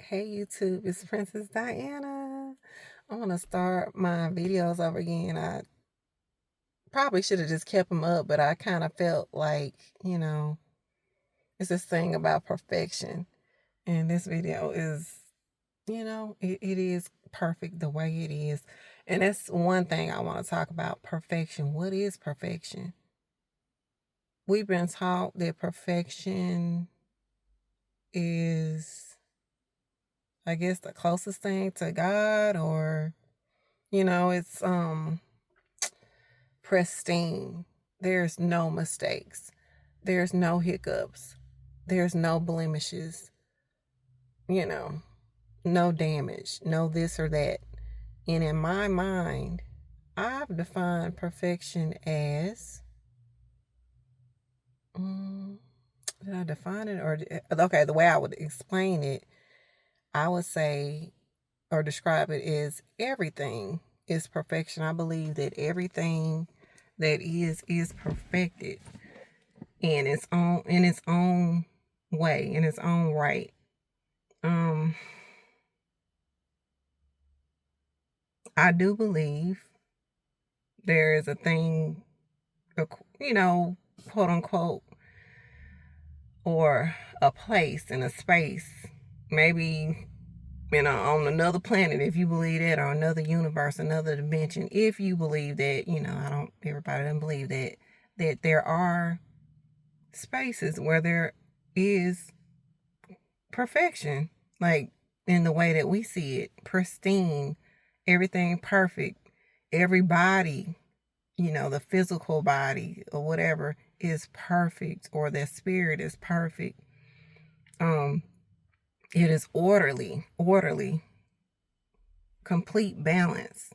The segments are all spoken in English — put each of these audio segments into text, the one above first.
Hey YouTube, it's Princess Diana. I want to start my videos over again. I probably should have just kept them up, but I kind of felt like, you know, it's this thing about perfection. And this video is, it is perfect the way it is. And that's one thing I want to talk about, perfection. What is perfection? We've been taught that perfection is, I guess, the closest thing to God, or it's pristine. There's no mistakes. There's no hiccups. There's no blemishes. No damage, no this or that. And in my mind, I've defined perfection as, did I define it? Or, okay, the way I would explain it, I would say or describe it as everything is perfection. I believe that everything that is perfected in its own way, in its own right. I do believe there is a thing, quote unquote, or a place and a space, maybe on another planet, if you believe that, or another universe, another dimension, if you believe that. Everybody doesn't believe that there are spaces where there is perfection, like in the way that we see it, pristine, everything perfect, every body, the physical body or whatever is perfect, or their spirit is perfect. It is orderly, complete balance.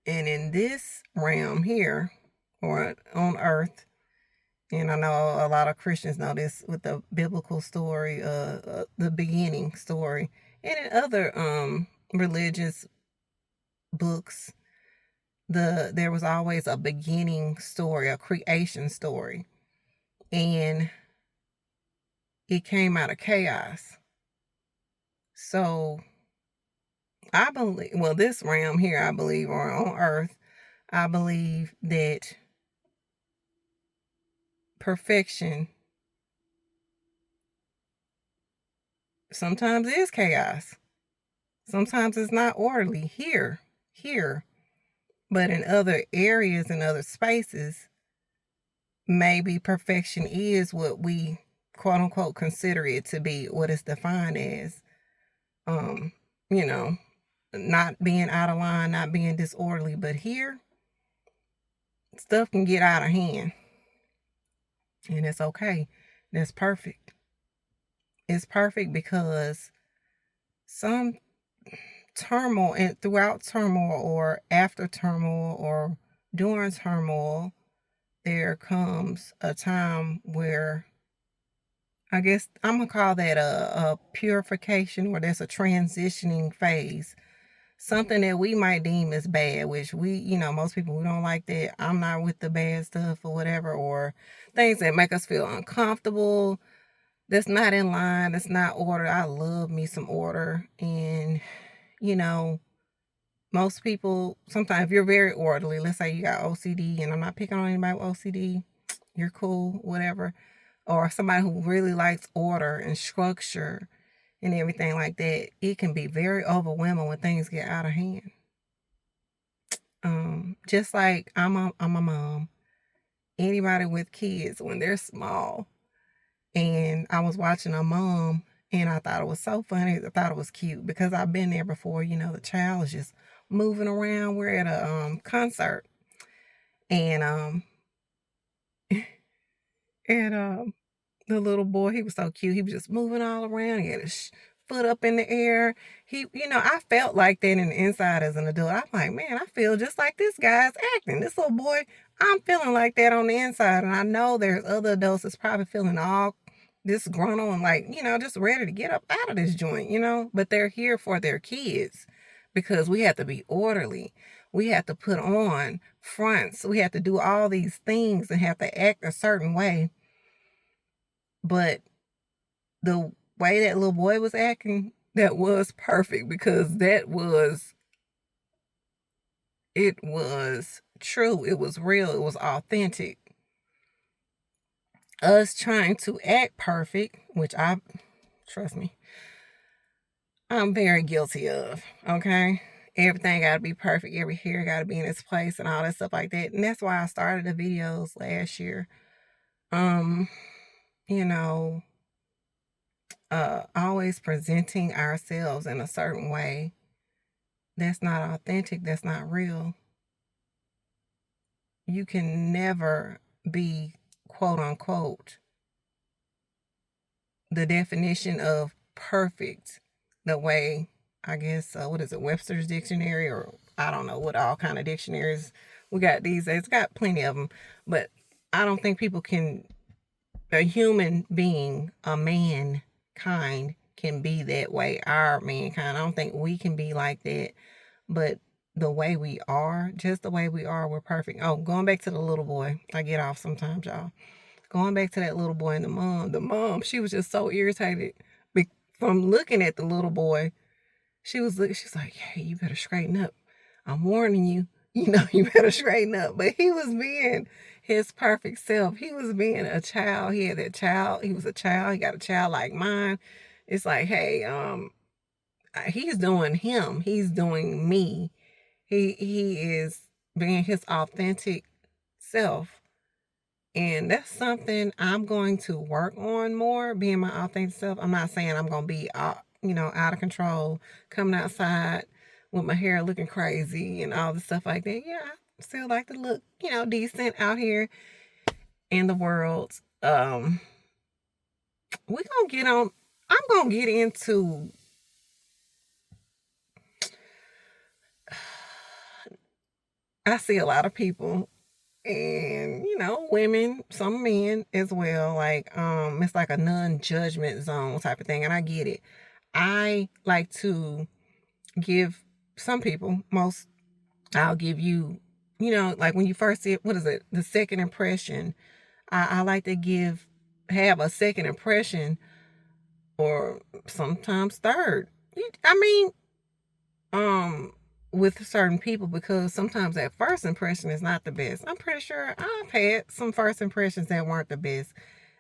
And in this realm here, or on earth, and I know a lot of Christians know this with the biblical story, the beginning story, and in other religious books, there was always a beginning story, a creation story, and it came out of chaos. So I believe, well, this realm here, I believe, or on earth, I believe that perfection sometimes is chaos. Sometimes it's not orderly here. But in other areas and other spaces, maybe perfection is what we quote unquote consider it to be, what it's defined as. You know, not being out of line, not being disorderly. But here, stuff can get out of hand. And it's okay. That's perfect. It's perfect because some turmoil, and throughout turmoil, or after turmoil, or during turmoil, there comes a time where, I guess I'm gonna call that a purification, where there's a transitioning phase. Something that we might deem as bad, which most people, we don't like that. I'm not with the bad stuff or whatever, or things that make us feel uncomfortable. That's not in line. That's not order. I love me some order. And, you know, most people, sometimes if you're very orderly, let's say you got OCD, and I'm not picking on anybody with OCD, you're cool, whatever. Or somebody who really likes order and structure and everything like that, it can be very overwhelming when things get out of hand. Just like I'm a mom. Anybody with kids, when they're small, and I was watching a mom, and I thought it was so funny. I thought it was cute because I've been there before. The child is just moving around. We're at a concert, and and the little boy, he was so cute. He was just moving all around. He had his foot up in the air. I felt like that in the inside as an adult. I'm like, man, I feel just like this guy's acting. This little boy, I'm feeling like that on the inside. And I know there's other adults that's probably feeling all disgruntled and like, just ready to get up out of this joint. But they're here for their kids because we have to be orderly. We have to put on fronts. We have to do all these things and have to act a certain way. But the way that little boy was acting, that was perfect, because it was true, it was real, it was authentic. Us trying to act perfect, which trust me, I'm very guilty of, okay? Everything gotta be perfect, every hair gotta be in its place and all that stuff like that. And that's why I started the videos last year. Um, you know, always presenting ourselves in a certain way. That's not authentic, that's not real. You can never be, quote unquote, the definition of perfect the way, I guess, what is it, Webster's dictionary, or I don't know what all kind of dictionaries we got these days. Got plenty of them, but I don't think people can, a human being, a mankind can be that way. Our mankind, I don't think we can be like that, but the way we are, just the way we are, we're perfect. Oh, going back to the little boy, I get off sometimes, y'all. Going back to that little boy and the mom, she was just so irritated from looking at the little boy. She's like, hey, you better straighten up. I'm warning you, you better straighten up. But he was being his perfect self. He was being a child. He had that child. He was a child. He got a child like mine. It's like, hey, he's doing him. He's doing me. He is being his authentic self. And that's something I'm going to work on more, being my authentic self. I'm not saying I'm going to be, out of control, coming outside with my hair looking crazy and all the stuff like that. Yeah, I still like to look, decent out here in the world. I'm going to get into, I see a lot of people, and women, some men as well, like it's like a non-judgment zone type of thing, and I get it. I like to give some people, I'll give you, like when you first see it, what is it, the second impression. I like to have a second impression, or sometimes third. I mean, with certain people, because sometimes that first impression is not the best. I'm pretty sure I've had some first impressions that weren't the best.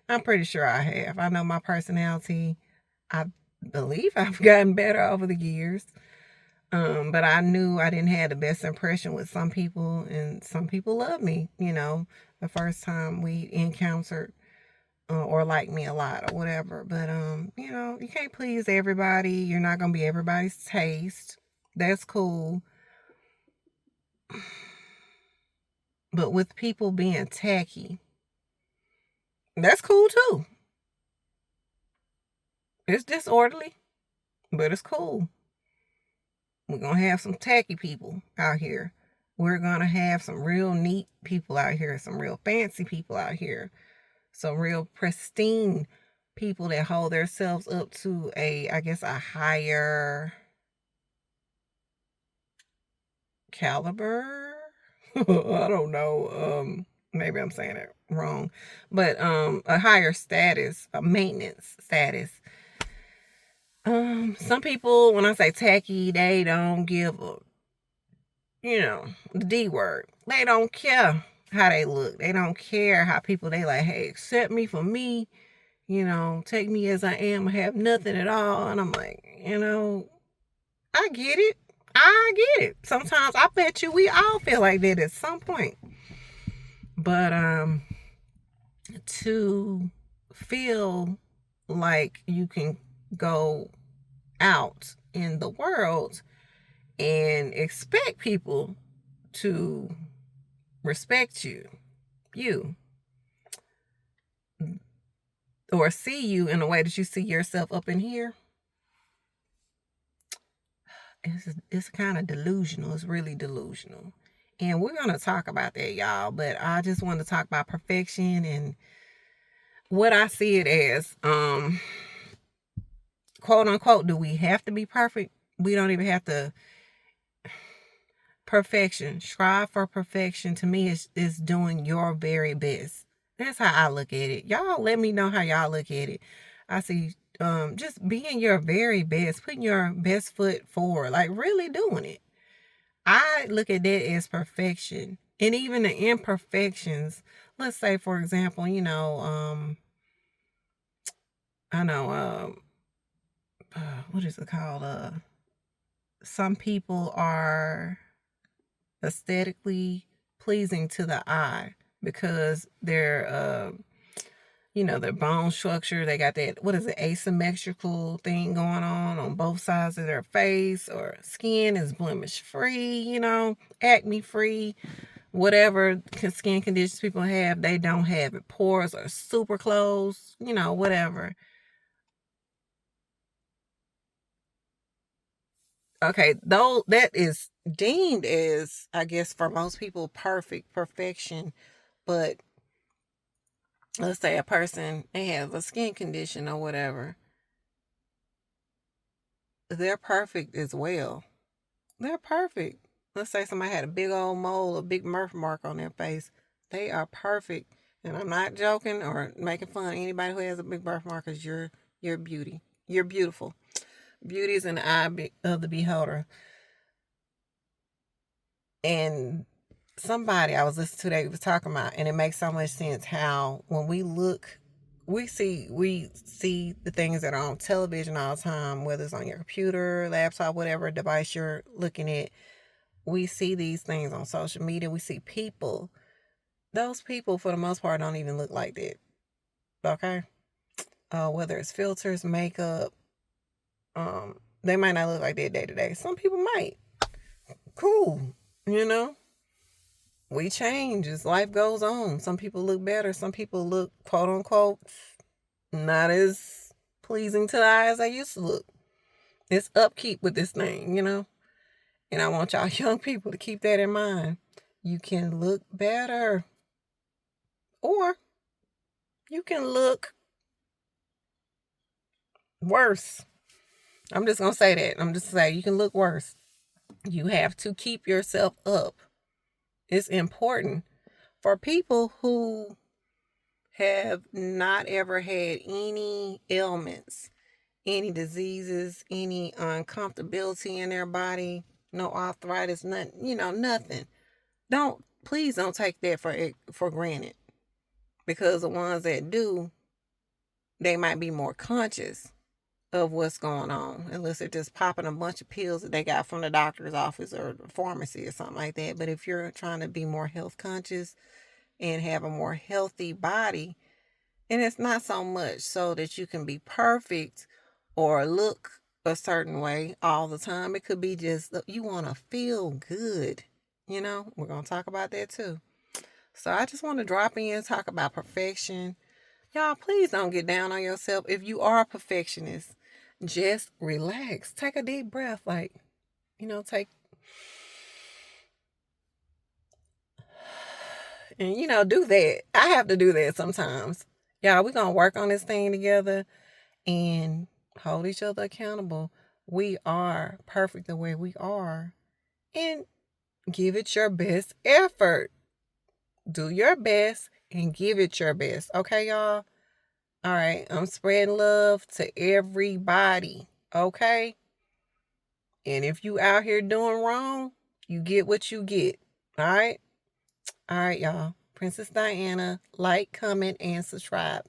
I'm pretty sure I have. I know my personality, I believe I've gotten better over the years. But I knew I didn't have the best impression with some people, and some people love me, the first time we encountered, or like me a lot or whatever. But, you can't please everybody. You're not going to be everybody's taste. That's cool. But with people being tacky, that's cool too. It's disorderly, but it's cool. We're going to have some tacky people out here. We're going to have some real neat people out here, some real fancy people out here, some real pristine people that hold themselves up to a higher caliber. I don't know. Maybe I'm saying it wrong, but a higher status, a maintenance status. Some people, when I say tacky, they don't give a, the D word. They don't care how they look. They don't care how people, they like, hey, accept me for me, take me as I am, I have nothing at all. And I'm like, I get it. I get it. Sometimes I bet you we all feel like that at some point. But to feel like you can go out in the world and expect people to respect you, or see you in a way that you see yourself up in here, it's kind of delusional. It's really delusional. And we're going to talk about that, y'all. But I just want to talk about perfection and what I see it as. Quote unquote, do we have to be perfect? We don't even have to. Perfection, strive for perfection, to me is doing your very best. That's how I look at it. Y'all let me know how y'all look at it. I see just being your very best, putting your best foot forward, like really doing it. I look at that as perfection. And even the imperfections, let's say for example, I know what is it called? Some people are aesthetically pleasing to the eye because their bone structure, they got that, what is it, asymmetrical thing going on both sides of their face, or skin is blemish free, acne free, whatever skin conditions people have, they don't have it. Pores are super closed, whatever. Okay, though that is deemed as, I guess, for most people, perfection. But let's say a person, they have a skin condition or whatever, they're perfect as well. They're perfect. Let's say somebody had a big old mole, a big birthmark on their face. They are perfect. And I'm not joking or making fun of anybody who has a big birthmark, because you're beauty. You're beautiful. Beauty is in the eye of the beholder. And somebody I was listening to, they was talking about, and it makes so much sense how when we look, we see the things that are on television all the time, whether it's on your computer, laptop, whatever device you're looking at. We see these things on social media. We see people. Those people, for the most part, don't even look like that. Okay? Whether it's filters, makeup, they might not look like that day to day. Some people might. Cool. We change as life goes on. Some people look better. Some people look, quote unquote, not as pleasing to the eye as they used to look. It's upkeep with this thing, And I want y'all young people to keep that in mind. You can look better, or you can look worse. I'm just going to say that. I'm just saying you can look worse. You have to keep yourself up. It's important for people who have not ever had any ailments, any diseases, any uncomfortability in their body, no arthritis, nothing, nothing. Please don't take that for granted, because the ones that do, they might be more conscious of what's going on, unless they're just popping a bunch of pills that they got from the doctor's office or the pharmacy or something like that. But if you're trying to be more health conscious and have a more healthy body, and it's not so much so that you can be perfect or look a certain way all the time. It could be just you want to feel good. We're going to talk about that too. So I just want to drop in and talk about perfection. Y'all, please don't get down on yourself. If you are a perfectionist, just relax. Take a deep breath. Take. And, do that. I have to do that sometimes. Y'all, we're going to work on this thing together and hold each other accountable. We are perfect the way we are. And give it your best effort. Do your best and give it your best. Okay, y'all? All right. I'm spreading love to everybody. Okay? And if you out here doing wrong, you get what you get. All right? All right, y'all. Princess Diana, like, comment, and subscribe.